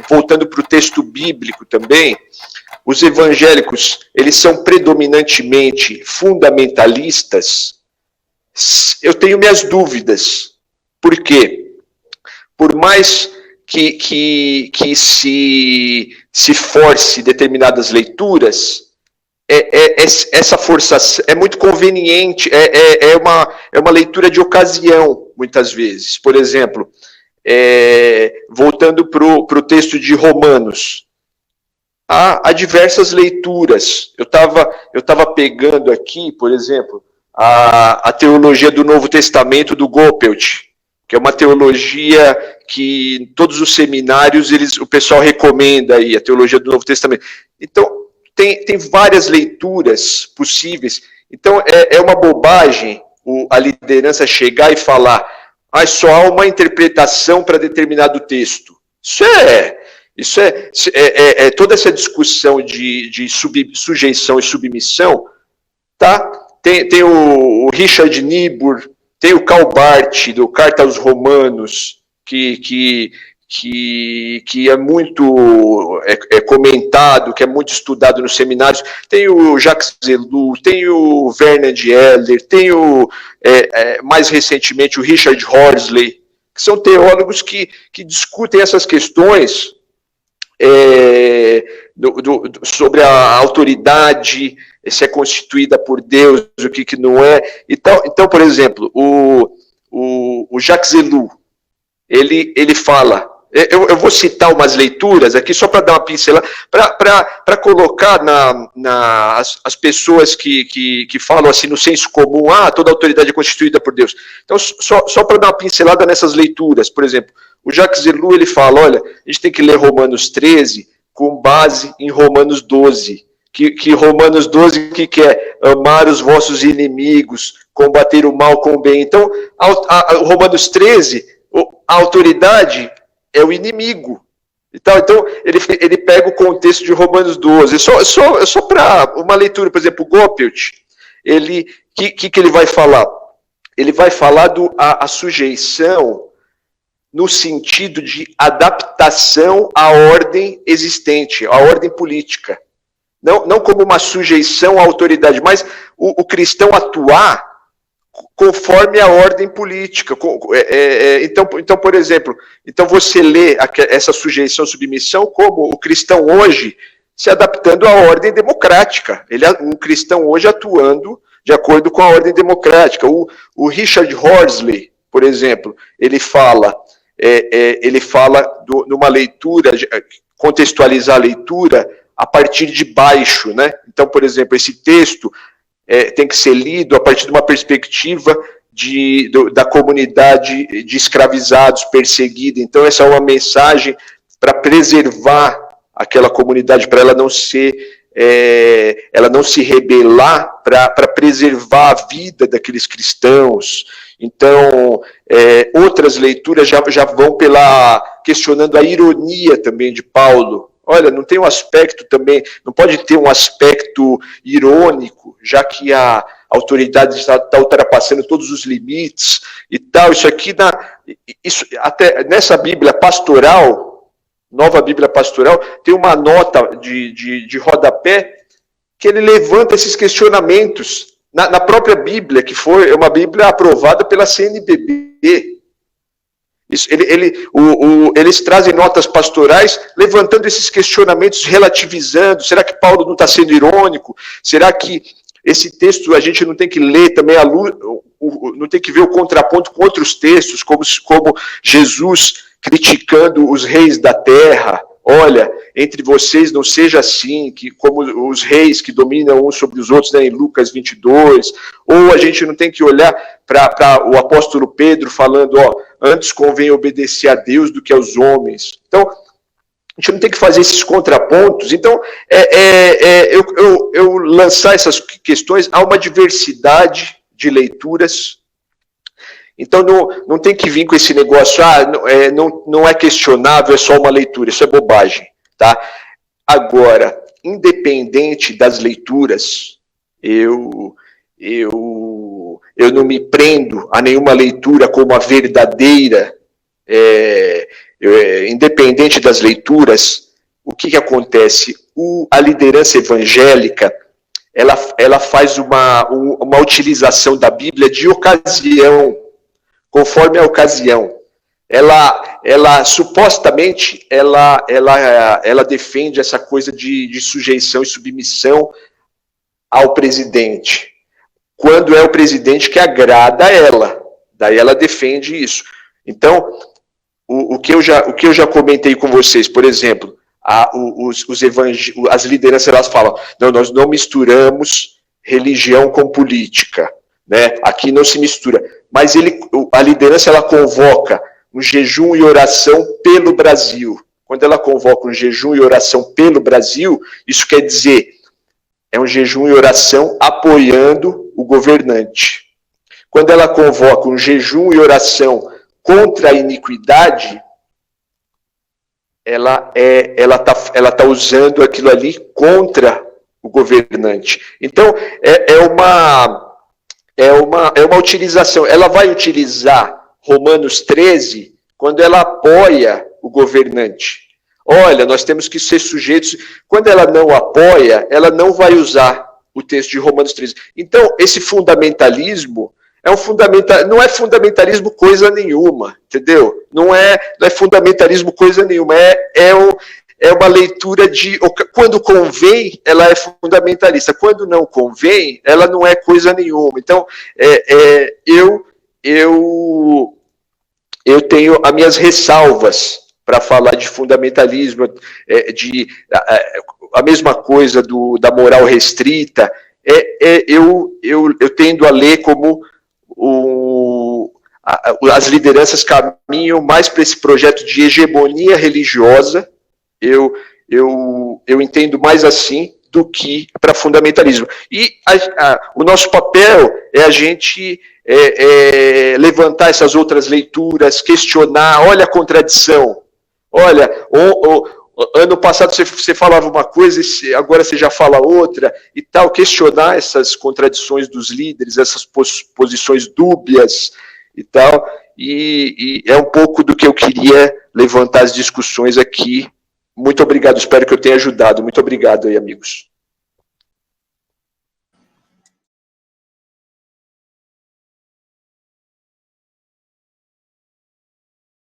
voltando para o texto bíblico também, os evangélicos, eles são predominantemente fundamentalistas. Eu tenho minhas dúvidas. Por quê? Por mais que se force determinadas leituras, essa forçação é muito conveniente, é uma leitura de ocasião, muitas vezes. Por exemplo, voltando para o texto de Romanos, há diversas leituras. Eu estava pegando aqui, por exemplo, a teologia do Novo Testamento do Goppelt, que é uma teologia que em todos os seminários o pessoal recomenda aí, a teologia do Novo Testamento. Então, tem várias leituras possíveis. Então, é uma bobagem a liderança chegar e falar só há uma interpretação para determinado texto. Isso é toda essa discussão de sujeição e submissão, tá? Tem o Richard Niebuhr, tem o Karl Barth, do Carta aos Romanos, que é muito comentado, que é muito estudado nos seminários. Tem o Jacques Ellul, tem o Fernand Helder, tem mais recentemente o Richard Horsley, que são teólogos que discutem essas questões sobre a autoridade, se é constituída por Deus, o que não é. Então, por exemplo, o Jacques Ellul, ele fala, eu vou citar umas leituras aqui só para dar uma pincelada, para colocar as pessoas que falam assim no senso comum, toda autoridade é constituída por Deus. Então, só para dar uma pincelada nessas leituras, por exemplo, o Jacques Ellul, ele fala, olha, a gente tem que ler Romanos 13 com base em Romanos 12, que Romanos 12 que é amar os vossos inimigos, combater o mal com o bem. Então, Romanos 13, a autoridade é o inimigo. Então ele pega o contexto de Romanos 12. Só para uma leitura, por exemplo, o Goppelt, que ele vai falar? Ele vai falar a sujeição no sentido de adaptação à ordem existente, à ordem política. Não como uma sujeição à autoridade, mas o cristão atuar conforme a ordem política. Então, por exemplo, você lê essa sujeição, submissão, como o cristão hoje se adaptando à ordem democrática. O cristão hoje atuando de acordo com a ordem democrática. O Richard Horsley, por exemplo, ele fala numa leitura, contextualizar a leitura a partir de baixo, né? Então, por exemplo, esse texto tem que ser lido a partir de uma perspectiva da comunidade de escravizados, perseguida. Então, essa é uma mensagem para preservar aquela comunidade, para ela não se rebelar, para preservar a vida daqueles cristãos. Então, outras leituras já vão questionando a ironia também de Paulo. Olha, não tem um aspecto também, não pode ter um aspecto irônico, já que a autoridade está ultrapassando todos os limites e tal. Isso aqui, até nessa Bíblia pastoral, nova Bíblia pastoral, tem uma nota de rodapé que ele levanta esses questionamentos na própria Bíblia, que foi uma Bíblia aprovada pela CNBB. Eles trazem notas pastorais levantando esses questionamentos, relativizando. Será que Paulo não está sendo irônico? Será que esse texto a gente não tem que ler também não tem que ver o contraponto com outros textos, como Jesus criticando os reis da terra? Olha, entre vocês não seja assim, como os reis que dominam uns sobre os outros, né, em Lucas 22. Ou a gente não tem que olhar para o apóstolo Pedro falando, antes convém obedecer a Deus do que aos homens. Então, a gente não tem que fazer esses contrapontos. Então, eu lançar essas questões, há uma diversidade de leituras. Então, não tem que vir com esse negócio, não é questionável, é só uma leitura. Isso é bobagem, tá? Agora, independente das leituras, eu não me prendo a nenhuma leitura como a verdadeira, independente das leituras, o que acontece? A liderança evangélica, ela faz uma utilização da Bíblia de ocasião, conforme a ocasião. Ela supostamente, ela defende essa coisa de sujeição e submissão ao presidente, quando é o presidente que agrada a ela. Daí ela defende isso. Então, o que eu já comentei com vocês, por exemplo, as lideranças, elas falam, não, nós não misturamos religião com política, né? Aqui não se mistura. Mas a liderança, ela convoca um jejum e oração pelo Brasil. Quando ela convoca um jejum e oração pelo Brasil, isso quer dizer, é um jejum e oração apoiando o governante. Quando ela convoca um jejum e oração contra a iniquidade, ela tá usando aquilo ali contra o governante. Então, é uma utilização. Ela vai utilizar Romanos 13 quando ela apoia o governante. Olha, nós temos que ser sujeitos. Quando ela não apoia, ela não vai usar o texto de Romanos 13. Então, esse fundamentalismo não é fundamentalismo coisa nenhuma, entendeu? Não é fundamentalismo coisa nenhuma. É uma leitura de... Quando convém, ela é fundamentalista. Quando não convém, ela não é coisa nenhuma. Então, eu tenho as minhas ressalvas para falar de fundamentalismo, a mesma coisa da moral restrita. Eu tendo a ler como as lideranças caminham mais para esse projeto de hegemonia religiosa. Eu entendo mais assim do que para fundamentalismo. E o nosso papel é a gente levantar essas outras leituras, questionar, olha a contradição. Olha, ano passado você falava uma coisa, agora você já fala outra, e tal, questionar essas contradições dos líderes, essas posições dúbias e tal, e é um pouco do que eu queria levantar as discussões aqui. Muito obrigado, espero que eu tenha ajudado. Muito obrigado aí, amigos.